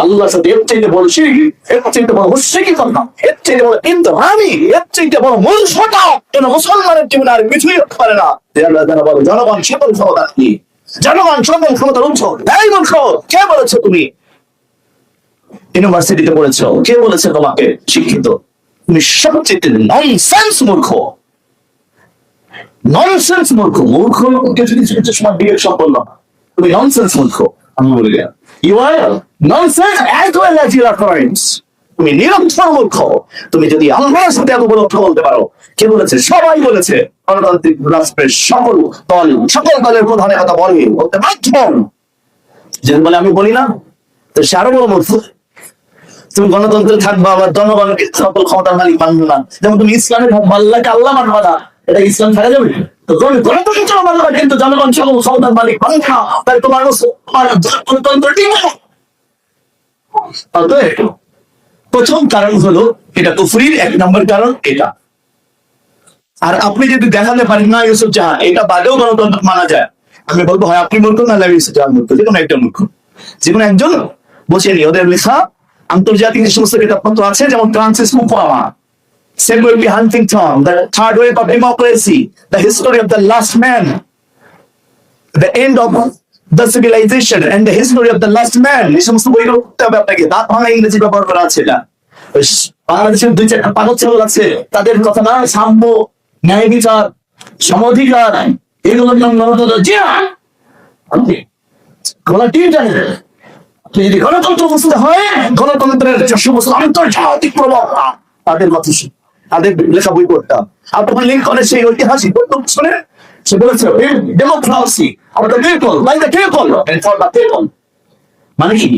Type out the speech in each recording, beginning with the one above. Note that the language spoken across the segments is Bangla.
আল্লাহর সাথে এর চাইতে বড় শিরক, এর চাইতে বড় মুশরিকি কথা, এর চাইতে বড় ইনতহামি, এর চাইতে বড় মূর্খতা কোন মুসলমানের জীবনে আর কিছুই হতে পারে না। আল্লাহ তাআলা বলেন, জনগণ সকল ক্ষমতার কি, জনগণ সকল ক্ষমতার উৎস। তাই মূর্খ, কে বলেছে তুমি ইউনিভার্সিটিতে পড়েছো? কে বলেছে তোমাকে শিক্ষিত? তুমি সবচেয়ে ননসেন্স মূর্খ, ননসেন্স মূর্খ। মূর্খ কিছু কিছু কিছু সময় বিবেক সম্পন্ন, তুমি ননসেন্স মূর্খ। আমি বলে গেলাম, you are nonsense as well as you are friends. তুমি নিরক্ষর মূর্খ। তুমি যদি আল্লাহর সাথে এত বড় কথা বলতে পারো, কে বলেছে? সবাই বলেছে। গণতান্ত্রিক রাষ্ট্রের সকল দল, সকল দলের প্রধানের কথা বলতে বাধ্য। যদি বলে আমি বলি না, তো সে আরো বড় মূর্খ। তুমি গণতন্ত্রে থাকবা, আবার জনগণকে সকল ক্ষমতার মালিক মানবে না। যেমন তুমি ইসলামে থাকবা, আল্লাহকে আল্লাহ মানবা না, এটা ইসলাম থাকা যাবে? তো তুমি গণতন্ত্র মানবা, কিন্তু জনগণ সকল ক্ষমতার মালিক মানবে না, তাই তোমার গণতন্ত্র ঠিক না। প্রথম কারণ হলো এটা কুফরির, এক নম্বর কারণ এটা। আর আপনি যদি দেখাতে পারেন না ইউসুফ জাহান এটা বাদেও গণতন্ত্র মানা যায়, আমি বলবো হয় আপনি মূর্খ, না ইউসুফ জাহান মূর্খ, যে কোনো একজন মূর্খ, যে কোনো একজন। বসে নি ওদের লেখা আন্তর্জাতিক যে সমস্ত কিতাবপত্র আছে, যেমন Francis Fukuyama, Samuel P. Huntington, The Third Wave of Democracy, The History of the Last Man, The End of the Civilization and the History of the Last Man, এই সমস্ত বইগুলো পড়তে হবে আপনাকে। দাঁত ভাঙা ইংরেজি ব্যবহার করা আছে। এটা বাংলাদেশের দুই চারটা পাগল ছেলে আছে, তাদের কথা না, সাম্য, ন্যায় বিচার, সমাধিকার, এগুলোর নাম গণতন্ত্র। জি না, যদি গণতন্ত্র বুঝতে হয়, গণতন্ত্রের যে সমস্ত আন্তর্জাতিক প্রবক্তা তাদের কথা, তাদের লেখা বই পড়তাম। আপনার লিঙ্কনের সেই ঐতিহাসিক বক্তব্য শুনে সে বলেছে, democracy of the people, by the people and for the people। মানে কি?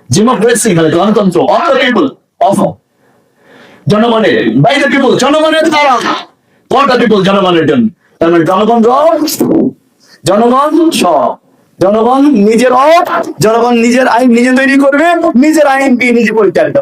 ডেমোক্রেসি মানে গণতন্ত্র, of the people, of জনগণের, by the people জনগণের দ্বারা, for the people জনগণের জন্য। তার মানে জনগণ জনগণ সব, জনগণ নিজের জনগণ নিজের আইন নিজে তৈরি করবে, নিজের আইন দিয়ে নিজে পরিচালিত।